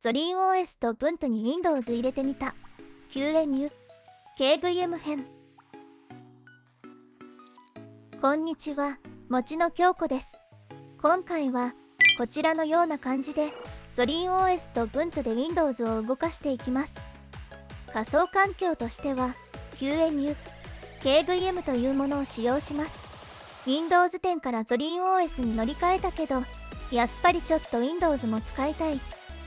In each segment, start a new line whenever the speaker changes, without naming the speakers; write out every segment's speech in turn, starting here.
ゾリン OS と Ubuntu に Windows 入れてみた QNU KVM 編。こんにちは、もちの京子です。今回はこちらのような感じでゾリン OS と Ubuntu で Windows を動かしていきます。仮想環境としては QNU KVM というものを使用します。Windows 10からゾリン OS に乗り換えたけど、やっぱりちょっと Windows も使いたい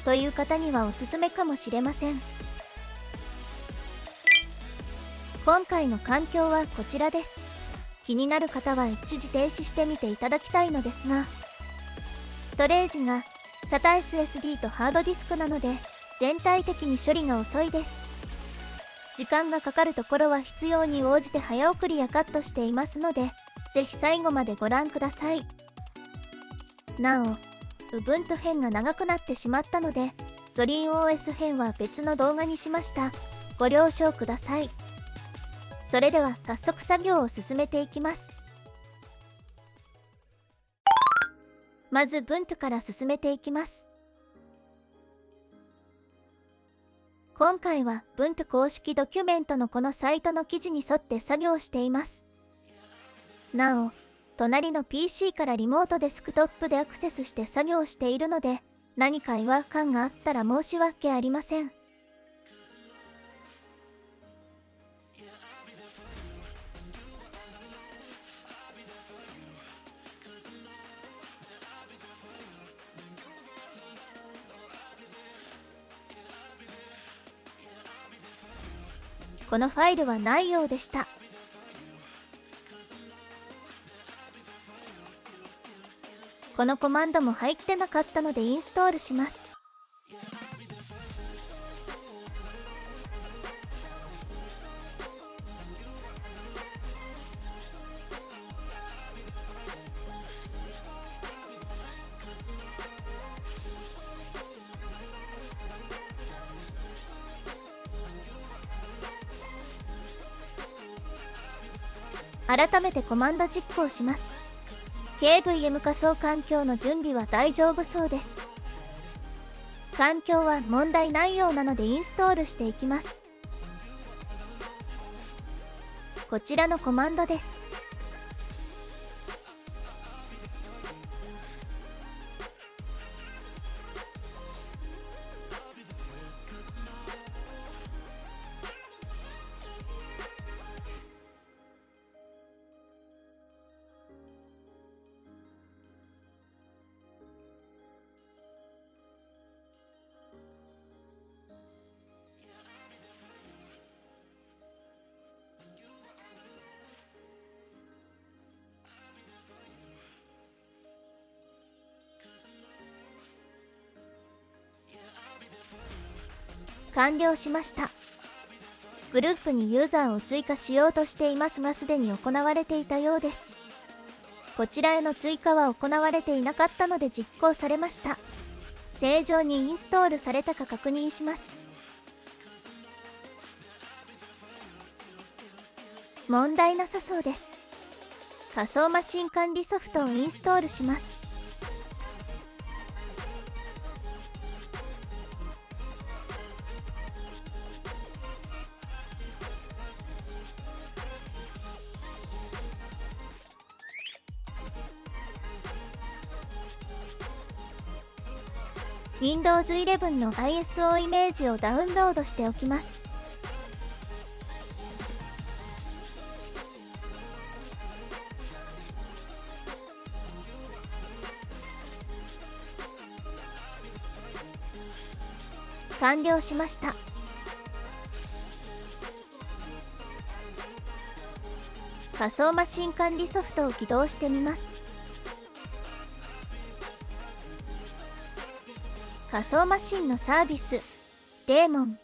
という方にはおすすめかもしれません。今回の環境はこちらです。気になる方は一時停止してみていただきたいのですが、ストレージが SATA SSD とハードディスクなので全体的に処理が遅いです。時間がかかるところは必要に応じて早送りやカットしていますので、ぜひ最後までご覧ください。なお、Ubuntu 編が長くなってしまったので、ゾリン OS 編は別の動画にしました。ご了承ください。それでは早速作業を進めていきます。まず Ubuntu から進めていきます。今回は Ubuntu 公式ドキュメントのこのサイトの記事に沿って作業しています。なお、隣の PC からリモートデスクトップでアクセスして作業しているので、何か違和感があったら申し訳ありません。このファイルはないようでした。このコマンドも入ってなかったのでインストールします。改めてコマンド実行します。KVM 仮想環境の準備は大丈夫そうです。環境は問題ないようなのでインストールしていきます。こちらのコマンドです。完了しました。グループにユーザーを追加しようとしていますが、すでに行われていたようです。こちらへの追加は行われていなかったので実行されました。正常にインストールされたか確認します。問題なさそうです。仮想マシン管理ソフトをインストールします。Windows 11の ISO イメージをダウンロードしておきます。完了しました。仮想マシン管理ソフトを起動してみます。仮想マシンのサービス、デーモン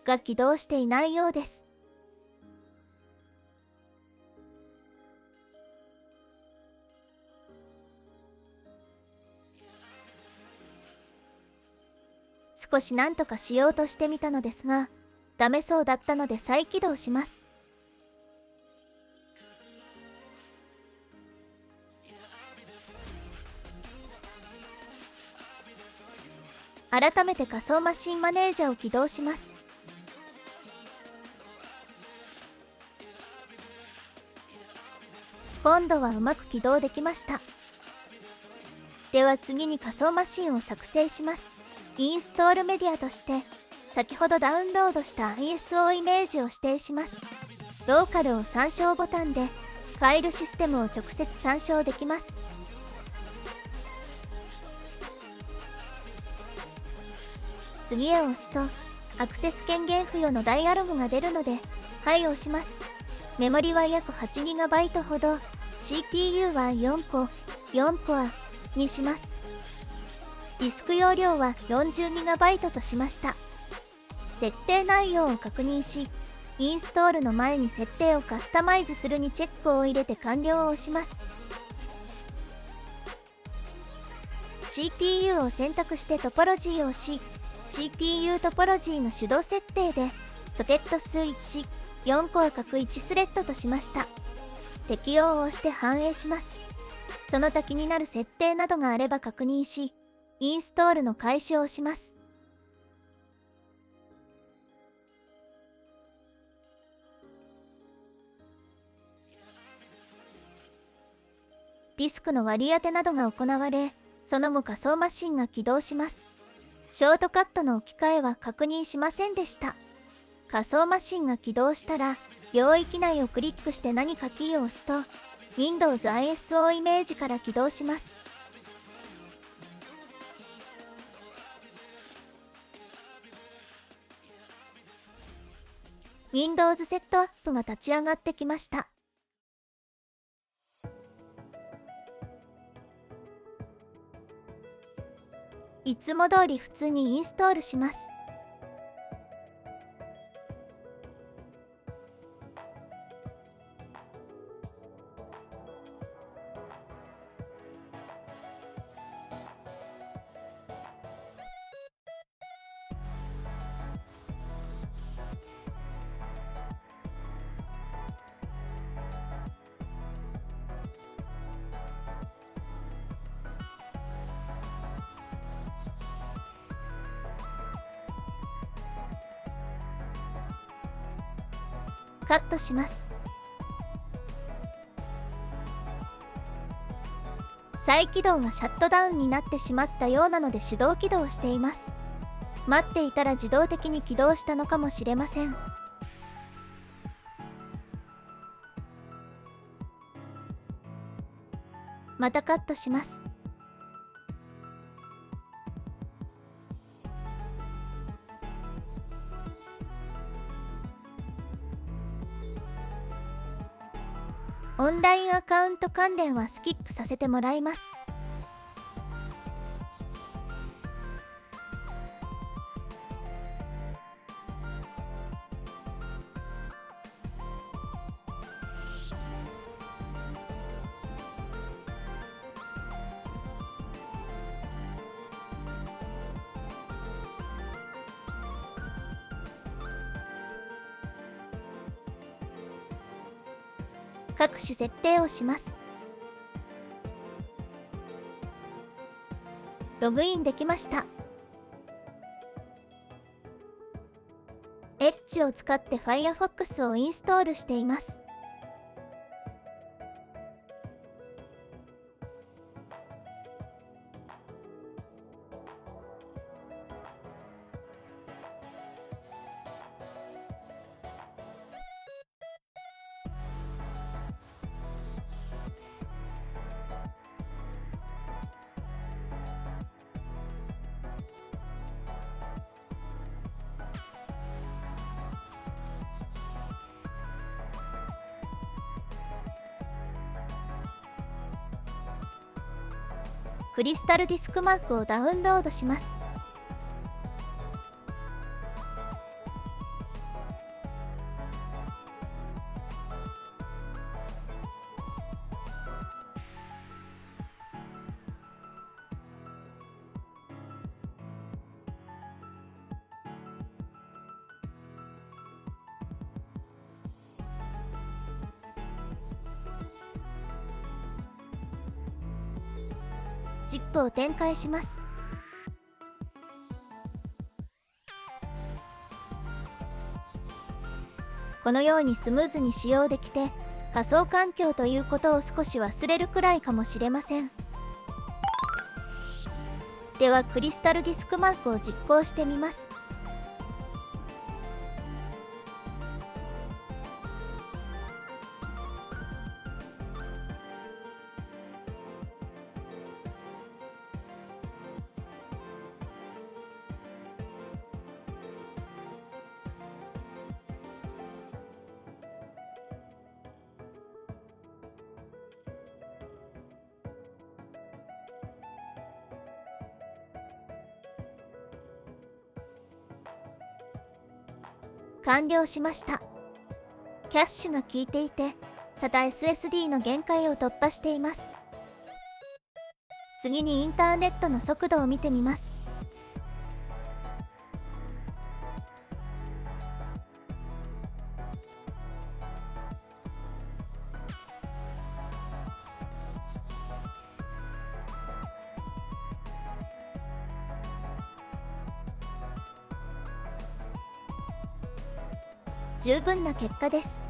が起動していないようです。少しなんとかしようとしてみたのですが、ダメそうだったので再起動します。改めて仮想マシンマネージャーを起動します。今度はうまく起動できました。では次に仮想マシンを作成します。インストールメディアとして先ほどダウンロードした ISO イメージを指定します。ローカルを参照ボタンでファイルシステムを直接参照できます。次へ押すとアクセス権限付与のダイアログが出るので、はい押します。メモリは約 8GB ほど、 CPU は4個にします。ディスク容量は 40GB としました。設定内容を確認し、インストールの前に設定をカスタマイズするにチェックを入れて完了を押します。 CPU を選択してトポロジーを押し、 CPU トポロジーの手動設定でソケット数1、4コア各1スレッドとしました。適用を押して反映します。その他気になる設定などがあれば確認し、インストールの開始を押します。ディスクの割り当てなどが行われ、その後仮想マシンが起動します。ショートカットの置き換えは確認しませんでした。仮想マシンが起動したら、領域内をクリックして何かキーを押すと、Windows ISO イメージから起動します。Windows セットアップが立ち上がってきました。いつも通り普通にインストールします。カットします。再起動がシャットダウンになってしまったようなので手動起動しています。待っていたら自動的に起動したのかもしれません。またカットします。オンラインアカウント関連はスキップさせてもらいます。各種設定をします。ログインできました。Edge を使って Firefox をインストールしています。クリスタルディスクマークをダウンロードします。ZIP を展開します。このようにスムーズに使用できて、仮想環境ということを少し忘れるくらいかもしれません。ではクリスタルディスクマークを実行してみます。完了しました。キャッシュが効いていて、SATA SSD の限界を突破しています。次にインターネットの速度を見てみます。十分な結果です。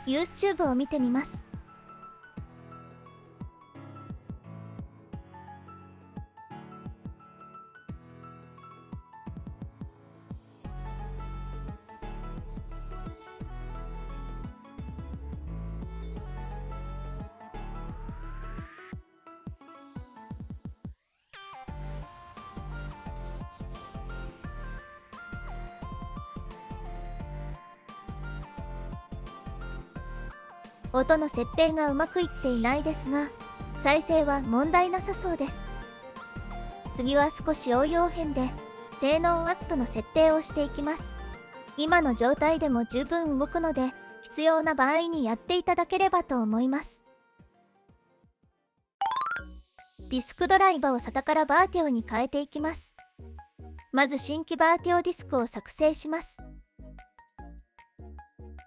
YouTube を見てみます。音の設定がうまくいっていないですが、再生は問題なさそうです。次は少し応用編で性能アップの設定をしていきます。今の状態でも十分動くので、必要な場合にやっていただければと思います。ディスクドライバを SATA からバーティオに変えていきます。まず新規バーティオディスクを作成します。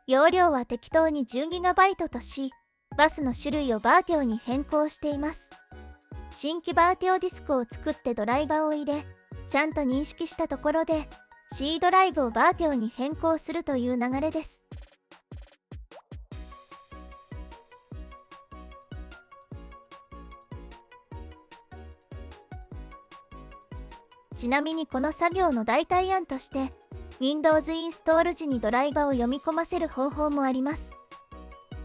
容量は適当に 10GB とし、バスの種類をバーティオに変更しています。新規バーティオディスクを作ってドライバーを入れ、ちゃんと認識したところで C ドライブをバーティオに変更するという流れです。ちなみにこの作業の代替案として、Windows インストール時にドライバを読み込ませる方法もあります。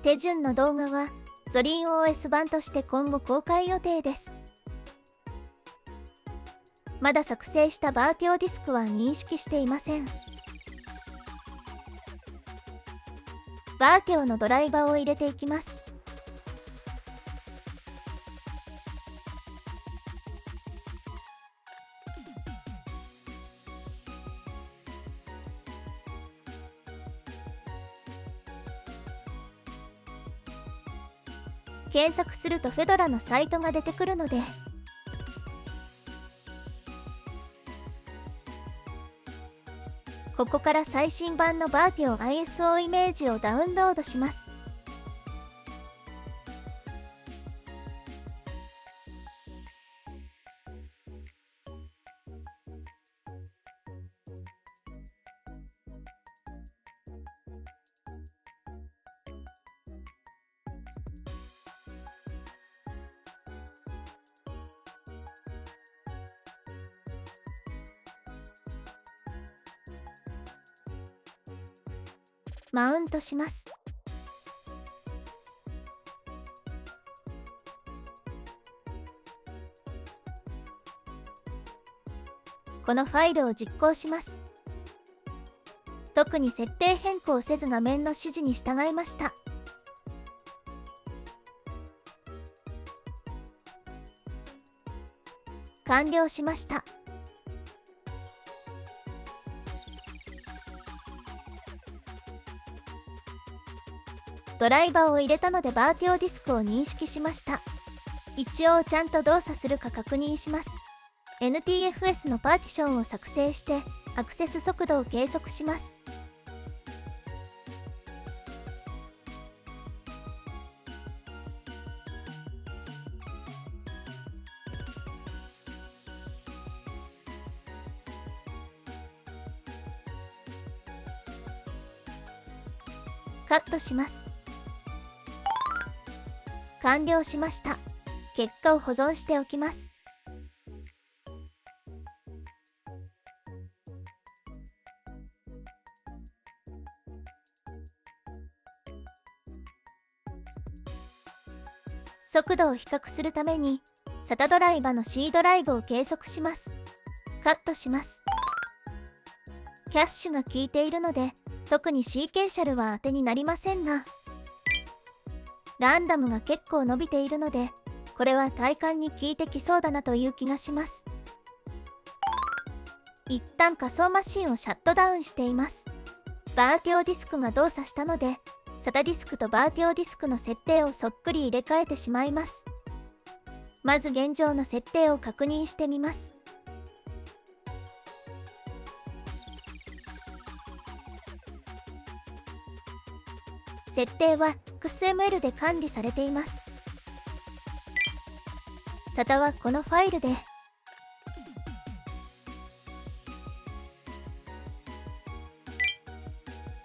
手順の動画は ZOLINOS 版として今後公開予定です。まだ作成したバーティオディスクは認識していません。バーティオのドライバを入れていきます。検索するとフェドラのサイトが出てくるので、ここから最新版のバーティオ ISO イメージをダウンロードします。マウントします。このファイルを実行します。特に設定変更せず画面の指示に従いました。完了しました。ドライバーを入れたのでバーティオディスクを認識しました。一応ちゃんと動作するか確認します。NTFS のパーティションを作成してアクセス速度を計測します。カットします。完了しました。結果を保存しておきます。速度を比較するために SATA ドライバの C ドライブを計測します。カットします。キャッシュが効いているので特に CK シャルは当てになりませんが、ランダムが結構伸びているのでこれは体感に効いてきそうだなという気がします。一旦仮想マシンをシャットダウンしています。バーティオディスクが動作したのでSATA ディスクとバーティオディスクの設定をそっくり入れ替えてしまいます。まず現状の設定を確認してみます。設定は XML で管理されています。SATA はこのファイルで、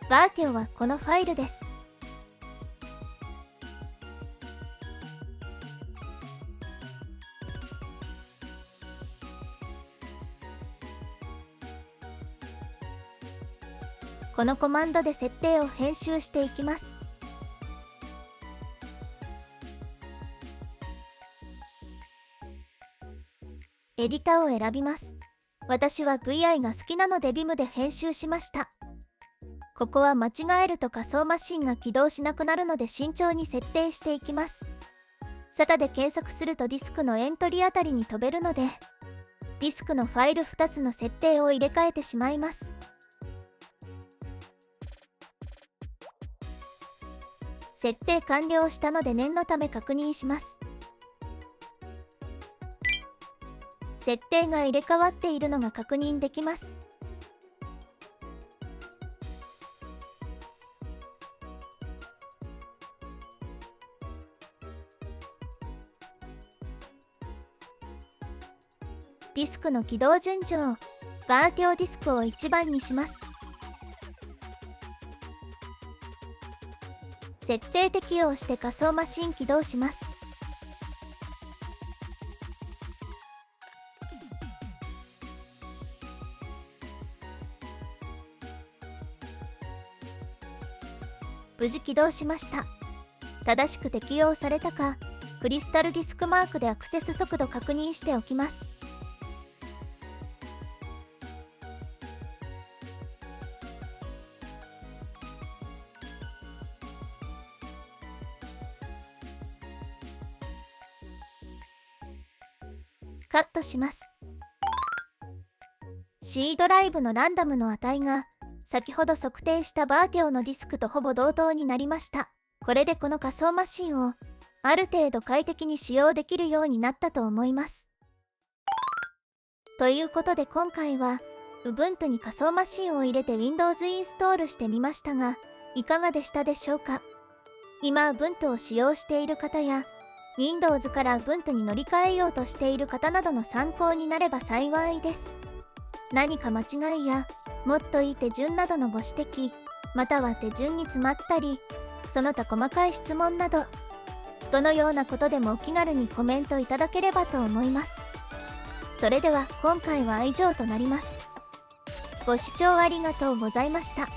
バーティオはこのファイルです。このコマンドで設定を編集していきます。エディターを選びます。私は VI が好きなので Vim で編集しました。ここは間違えると仮想マシンが起動しなくなるので慎重に設定していきます。SATA で検索するとディスクのエントリーあたりに飛べるので、ディスクのファイル2つの設定を入れ替えてしまいます。設定完了したので念のため確認します。設定が入れ替わっているのが確認できます。ディスクの起動順序、バーティオディスクを1番にします。設定適用して仮想マシン起動します。無事起動しました。正しく適用されたか、クリスタルディスクマークでアクセス速度確認しておきます。カットします。C ドライブのランダムの値が先ほど測定したバーティオのディスクとほぼ同等になりました。これでこの仮想マシンをある程度快適に使用できるようになったと思います。ということで今回は Ubuntu に仮想マシンを入れて Windows インストールしてみましたが、いかがでしたでしょうか。今 Ubuntu を使用している方やWindows から Ubuntu に乗り換えようとしている方などの参考になれば幸いです。何か間違いやもっといい手順などのご指摘、または手順に詰まったり、その他細かい質問など、どのようなことでもお気軽にコメントいただければと思います。それでは今回は以上となります。ご視聴ありがとうございました。